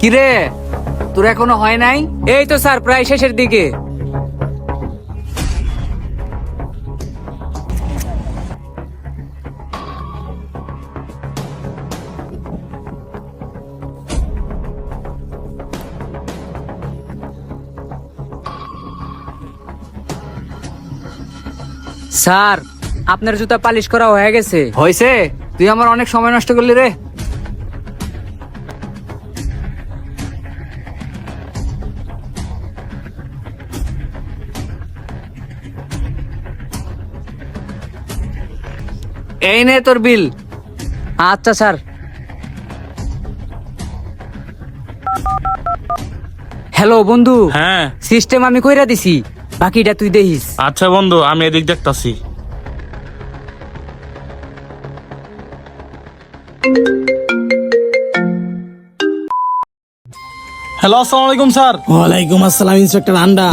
কিরে, তোর এখনো হয় নাই? এই তো স্যার প্রায় শেষের দিকে। স্যার, আপনার জুতা পালিশ করা হয়ে গেছে। হয়েছে? তুই আমার অনেক সময় নষ্ট করলি রে। এই নে তোর বিল। আচ্ছা স্যার। হ্যালো বন্ধু, হ্যাঁ সিস্টেম আমি কইরা দিছি, বাকিটা তুই দেখিস। আচ্ছা বন্ধু, আমি এদিক দেখতাছি। হ্যালো, আসসালামু আলাইকুম স্যার। ওয়ালাইকুম আসসালাম ইন্সপেক্টর আন্ডা।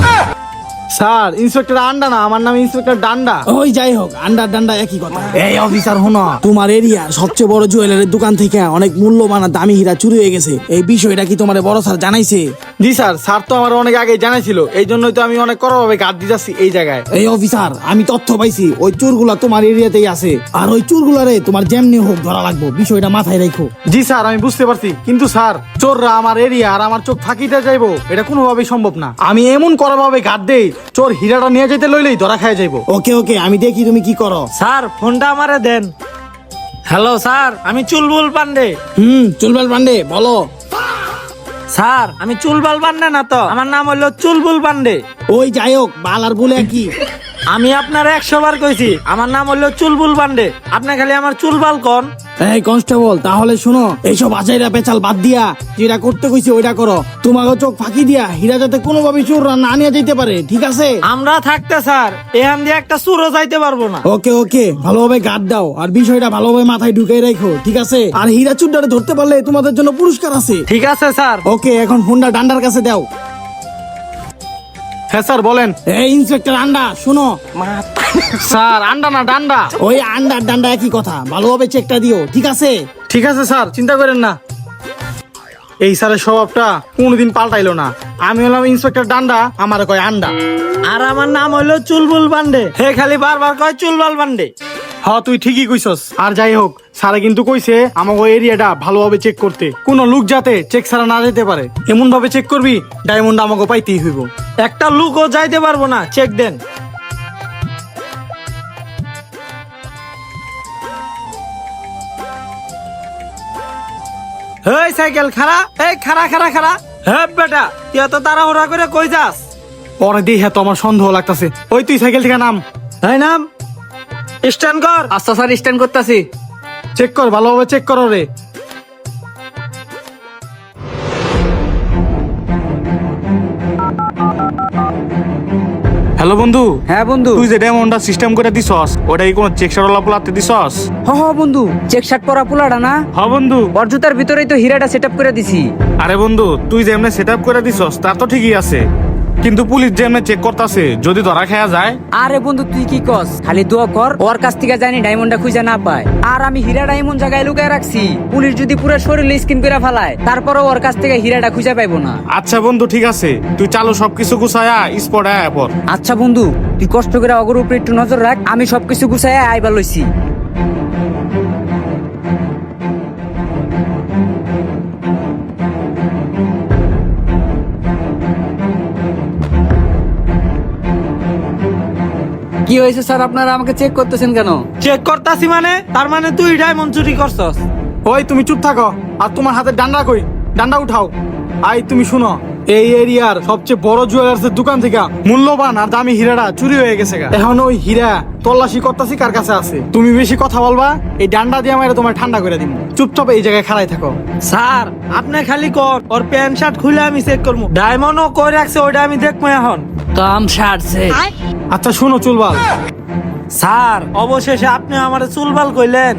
স্যার, ইন্সপেক্টর আন্ডা না, আমার নাম ইন্সপেক্টর ডান্ডা। ওই যাই হোক, আন্ডার ডান্ডা একই কথা। এই অফিসার শোনো, তোমার এরিয়া সবচেয়ে বড় জুয়েলারির দোকান থেকে অনেক মূল্যবান আর দামি হীরা চুরি হয়ে গেছে। এই বিষয়টা কি তোমার বড় স্যার জানাইছে? জি স্যার, স্যার তো আমার অনেক আগে জানাইছিল, এই জন্যই তো আমি অনেক করভাবে গার্ড দিতেছি এই জায়গায়। এই অফিসার, আমি তথ্য পাইছি ওই চোরগুলা তোমার এরিয়াতেই আছে, আর ওই চোরগুলারে তোমার যেমনি হোক ধরা লাগবে, বিষয়টা মাথায় রাখো। জি স্যার, আমি বুঝতে পারছি, কিন্তু স্যার চোররা আমার এরিয়া আর আমার চোখ ফাঁকিতে যাইবো, এটা কোনোভাবেই সম্ভব না। আমি এমন করভাবে গার্ড দেই, চোর হীরাটা নিয়ে যেতে লইলেই ধরা খায় যাইবো। ওকে ওকে, আমি দেখি তুমি কি করো। স্যার ফোনটা আমারে দেন। হ্যালো স্যার, আমি চুলবুল পান্ডে। চুলবাল পান্ডে বলো। স্যার আমি চুলবাল পান্ডে না তো, আমার নাম হলো চুলবুল পান্ডে। ওই যাই হোক, বাল আর বলে কি? আমি আপনার 100 বার কইছি আমার নাম হলো চুলবুল পান্ডে, আপনি খালি আমার চুলবাল কোন। এই কনস্টেবল, তাহলে শুনো, এইসব আচাইরা পেঁচাল বাদ দিয়া যেটা করতে কইছি ওইটা করো। তোমাকে চোখ ফাঁকি দিয়া হীরা যাতে কোনোভাবে চোররা না নিয়ে যেতে পারে, ঠিক আছে? আমরা থাকতে স্যার এখান দিয়ে একটা চুরও যাইতে পারবো না। ওকে ওকে, ভালোভাবে গার্ড দাও আর বিষয়টা ভালোভাবে মাথায় ঢুকাই রাখো, ঠিক আছে? আর হীরা চুরটারে ধরতে পারলে তোমাদের জন্য পুরস্কার আছে। ঠিক আছে স্যার। ওকে, এখন ফোনটা ডান্ডার কাছে দাও। হ্যাঁ স্যার বলেন। এই ইন্সপেক্টর আন্ডা, শুনো। স্যার আন্ডা না ডান্ডা। ওই আন্ডার ডান্ডা একই কথা, ভালোভাবে চেকটা দিও, ঠিক আছে? ঠিক আছে স্যার, চিন্তা করেন না। এই স্যারের স্বভাবটা কোনোদিন পাল্টাইলো না। আমি হলাম ইন্সপেক্টর ডান্ডা, আমার কয় আন্ডা। আর আমার নাম হলো চুলবুল পান্ডে, হে খালি বারবার কয় চুলবাল পান্ডে। হ্যাঁ তুই ঠিকই কইছস। আর যাই হোক, স্যারে কিন্তু কইছে আমাকে এরিয়াটা ভালোভাবে চেক করতে, কোন লোক যাতে চেক ছাড়া না যেতে পারে এমন ভাবে চেক করবি ডায়মন্ড আমাকে পাইতেই হইব। একটা লুকও যাইতে পারবো না, চেক দেন। হেই সাইকেল খাড়া, এই খাড়া খাড়া খাড়া। হে বেটা, তুই এত তাড়াহুড়া করে কই যাস? পরে দিয়ে হ্যাঁ তো আমার সন্দেহ লাগতাছে। ওই তুই সাইকেল থেকে নাম। এই নাম, স্ট্যান্ড কর। আচ্ছা স্যার, স্ট্যান্ড করতেছি। চেক কর, ভালোভাবে চেক করো রে। হ্যালো বন্ধু। হ্যাঁ বন্ধু। তুই যে ডায়মন্ডটা সিস্টেম করে দিছস, ওটাই কোন চেক সারলা পোলাতে দিছস? হ বন্ধু, চেক শার্ট পরা পোলাটা না? হ্যাঁ বন্ধু। ওর জুতার ভিতরেই তো হীরাটা সেট আপ করে দিছি। আরে বন্ধু, তুই যে এমনি সেটআপ করে দিছস তার তো ঠিকই আছে, কিন্তু পুলিশ যে এমনি চেক করতেছে, যদি ধরা খেয়া যায়। আরে বন্ধু তুই কি কস, খালি দোয়া কর ওর কাছ থেকে জানি ডায়মন্ডটা খুঁজে না পায়। আর আমি হীরা ডায়মন্ড জায়গায় লুকায় রাখছি, পুলিশ যদি পুরো শরীরে স্কিন করে ফেলায় তারপরও ওর কাছ থেকে হীরাটা খুঁজে পাইবো না। আচ্ছা বন্ধু ঠিক আছে, তুই চালু সবকিছু গুছায়া স্পটে আয়া পর। আচ্ছা বন্ধু, তুই কষ্ট করে অগর উপরে একটু নজর রাখ, আমি সবকিছু গুছাইয়া আইবার লইছি। কি হয়েছে স্যার, আপনারা আমাকে চেক করতেছেন কেন? চেক করতাছি মানে? তার মানে তুই ডায়মন্ড চুরি করছস? ওই তুমি চুপ থাকো, আর তোমার হাতে ডান্ডা কই? ডান্ডা উঠাও। আই তুমি শুনো, এই এরিয়ার সবচেয়ে বড় জুয়েলার্সের দোকান থেকে মূল্যবান আর দামি হীরাটা চুরি হয়ে গেছে গা। এখন ওই হীরা তল্লাশি করতেছি কার কাছে আছে। তুমি বেশি কথা বলবা, এই ডান্ডা দিয়ে আমার তোমার ঠান্ডা করে দিব। চুপচাপ এই জায়গায় খাড়াই থাকো। স্যার আপনি খালি কর, ওর প্যান্ট শার্ট খুলে আমি চেক করবো। ডায়মন্ডও কই রাখছে ওইটা আমি দেখবো এখন। কাম সারছে। আচ্ছা শুনো চুলবাল। স্যার অবশেষে আপনি আমার চুলবাল কইলেন।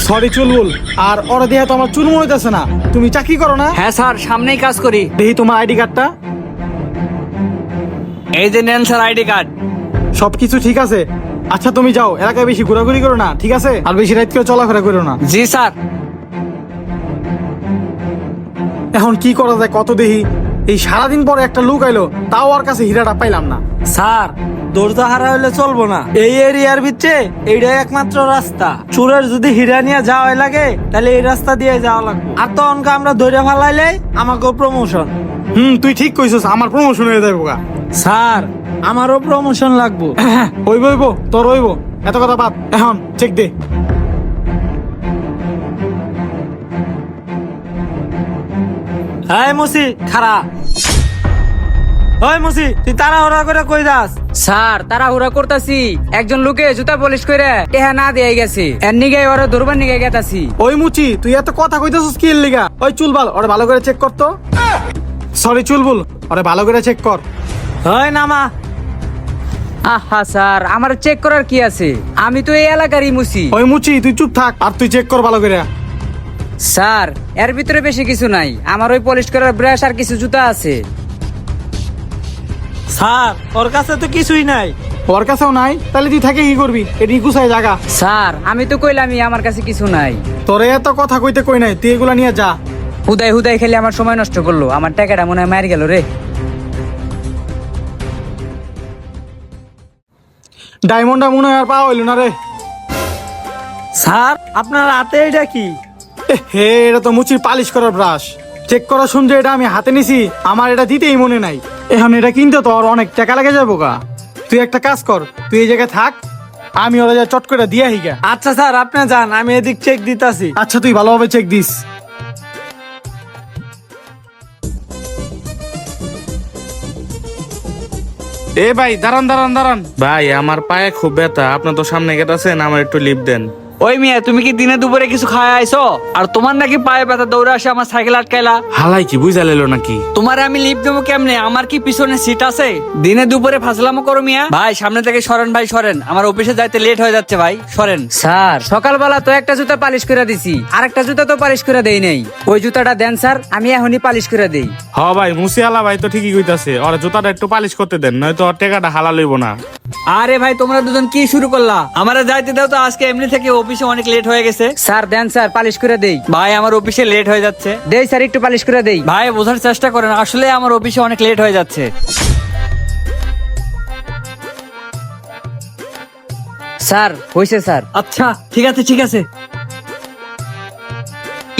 সরি চুলবুল। আর ওরা দিয়ে তো আমার চুল মনে হইতেছে না। তুমি চাকরি করো না? হ্যাঁ স্যার, সামনেই কাজ করি। দেখি তোমার আইডি কার্ডটা। এই যে নেন স্যার আইডি কার্ড। সবকিছু ঠিক আছে? আচ্ছা তুমি যাও, এলাকায় বেশি ঘোরাঘুরি করো না, ঠিক আছে? আর বেশি রাত করে চলাফেরা করো না। জি স্যার। এখন কি করা যায় কত দেখি। এই সারাদিন পরে একটা লোক আইলো, তাও ওর কাছে হীরাটা পাইলাম না। স্যার দৌড় হারা হইলে চলবো না, এই এরিয়ার ভিতরে এইটাই একমাত্র রাস্তা। চোরের যদি হীরা নিয়ে যাওয়াই লাগে তাহলে এই রাস্তা দিয়ে যাওয়া লাগবে। আর তখনকে আমরা ধরে ফেলাইলে আমাকেও প্রমোশন। তুই ঠিক কইছিস, আমার প্রমোশন হয়ে যাবে গা। স্যার আমারও প্রমোশন লাগবো। হইব তোর হইব, এত কথা বাদ, এখন চেক দে। হাই মুসি খারা, ওই মুসি তুই তাড়াহুড়া করে কই যাস? স্যার তাড়াহুড়া করতাছি, একজন লোকে জুতা পলিশ করে টেহা না দিয়ে গেছে, এর নিগে ওরা ধরবার নিগে গেতাছি। ওই মুচি তুই এত কথা কইতেছিস কি এর লিগা? ওই চুলবাল ওরে ভালো করে চেক কর তো। সরি চুলবুল, ওরে ভালো করে চেক কর। ওই নামা। আহা স্যার, আমার চেক করার কি আছে? আমি তো এই এলাকারই মুসি। ওই মুচি তুই চুপ থাক, আর তুই চেক কর ভালো করে। স্যার এর ভিতরে বেশি কিছু নাই, আমার ওই পলিশ করার ব্রাশ আর কিছু জুতা আছে। স্যার ওর কাছে তো কিছুই নাই। ওর কাছেও নাই, তাহলে তুই থাকে কি করবি? এটি গুছাই জায়গা। স্যার আমি তো কইলামই আমার কাছে কিছু নাই। তোরে এত কথা কইতে কই নাই, তুই এগুলা নিয়ে যা। হুদাই হুদাই খেলে আমার সময় নষ্ট করলো, আমার টাকাটা মনে হয় মার গেল রে। ডায়মন্ডটা মনে হয় আর পাওয়া হইল না রে। স্যার আপনার হাতে এটা কি? হে, এটা তো মুচির পালিশ করার ব্রাশ। চেক করা শুনছে এটা আমি হাতে নিছি, আমার এটা দিতেই মনে নাই। এখন এটা কিনতে তো আর অনেক টাকা লেগে যাবো গা। তুই একটা কাজ কর, তুই এই জায়গায় থাক, আমি ওরা যা চট করে দিয়া হিগা। আচ্ছা স্যার আপনি যান, আমি এদিক চেক দিতাছি। আচ্ছা তুই ভালোভাবে চেক দিস। এ ভাই দাঁড়ান দাঁড়ান দাঁড়ান ভাই, আমার পায়ে খুব ব্যথা, আপনি তো সামনে গেটাছেন, আমার একটু লিফট দেন। ওই মিয়া, তুমি কি দিনে দুপুরে কিছু খায় আইছো? আর তোমার নাকি পায়ে ব্যথা, দৌড়ে আসে আমার সাইকেল আটকাইলা। হালাই কি বুঝা লেলো নাকি? তোমারে আমি লিফট দেবো কেমনে? আমার কি পিছনে সিট আছে? দিনে দুপুরে ফাজলামো করো মিয়া। ভাই সামনে থেকে সরেন, ভাই সরেন, আমার অফিসে যাইতে লেট হয়ে যাচ্ছে ভাই, সরেন। স্যার সকালবেলা তো একটা জুতা পালিশ করে দিছি, আর একটা জুতা তো পালিশ করে দেই নাই। ওই জুতাটা দেন স্যার, আমি এখনই পালিশ করে দেই। হ ভাই, মুসিয়ালা ভাই তো ঠিকই কইতাছে, ওর জুতাটা একটু পালিশ করতে দেন, নয়তো ওর টাকাটা হালা লইব না। আরে ভাই তোমরা দুজন কি শুরু করলা? আমারে যাইতে দাও তো, আজকে এমনি থেকে অফিসে অনেক লেট হয়ে গেছে। স্যার দেন স্যার, পালিশ করে দেই। ভাই আমার অফিসে লেট হয়ে যাচ্ছে। দেই স্যার, একটু পালিশ করে দেই। ভাই বোঝার চেষ্টা করেন, আসলে আমার অফিসে অনেক লেট হয়ে যাচ্ছে। স্যার হইছে স্যার। আচ্ছা ঠিক আছে ঠিক আছে।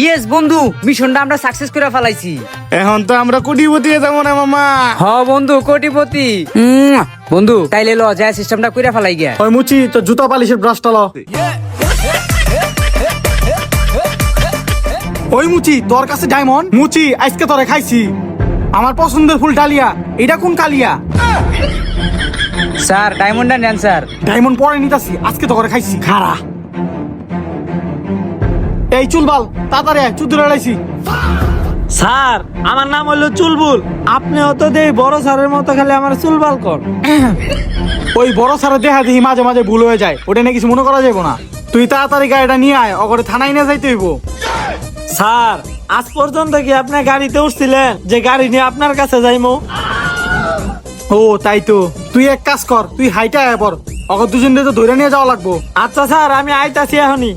ইয়েস বন্ধু, মিশনটা আমরা সাকসেস করে ফেলাইছি। এখন তো আমরা কোটিপতি হয়ে যাবো না মামা। হ বন্ধু, কোটিপতি। বন্ধু তাইলে ল যায় সিস্টেমটা কইরা ফেলাই গিয়া। ওই মুচি তো জুতা পালিশের ব্রাশটা ল। ওই মুচি তোর কাছে ডায়মন্ড? মুচি আজকে তোরে খাইছি, আমার পছন্দের ফুল ডালিয়া। এটা কোন কালিয়া? স্যার ডায়মন্ডটা নেন স্যার। ডায়মন্ড পরে নিতাছি, আজকে তো করে খাইছি। খারা এই চুলবাল তাড়াতাড়ি আয়, চুদ্দুর লড়াইছি। স্যার আমার নাম হলো চুলবুল, আপনিও তো দেই বড় স্যারের মতো খালি আমার চুলবাল কর। ওই বড় সারা দেহা দেখি মাঝে মাঝে ভুল হয়ে যায়, ওটা নিয়ে কিছু মনে করা যাবো না। তুই তাড়াতাড়ি গাড়িটা নিয়ে আয়, অগরে থানায় নিয়ে যাইতে হইব। স্যার আজ পর্যন্ত কি আপনি গাড়িতে উঠছিলেন যে গাড়ি নিয়ে আপনার কাছে যাইমু? ও তাই তো, তুই এক কাজ কর, তুই হাইটা আয় পর, অগর দুজন দিয়ে তো ধরে নিয়ে যাওয়া লাগবো। আচ্ছা স্যার আমি আইতাছি এখনই।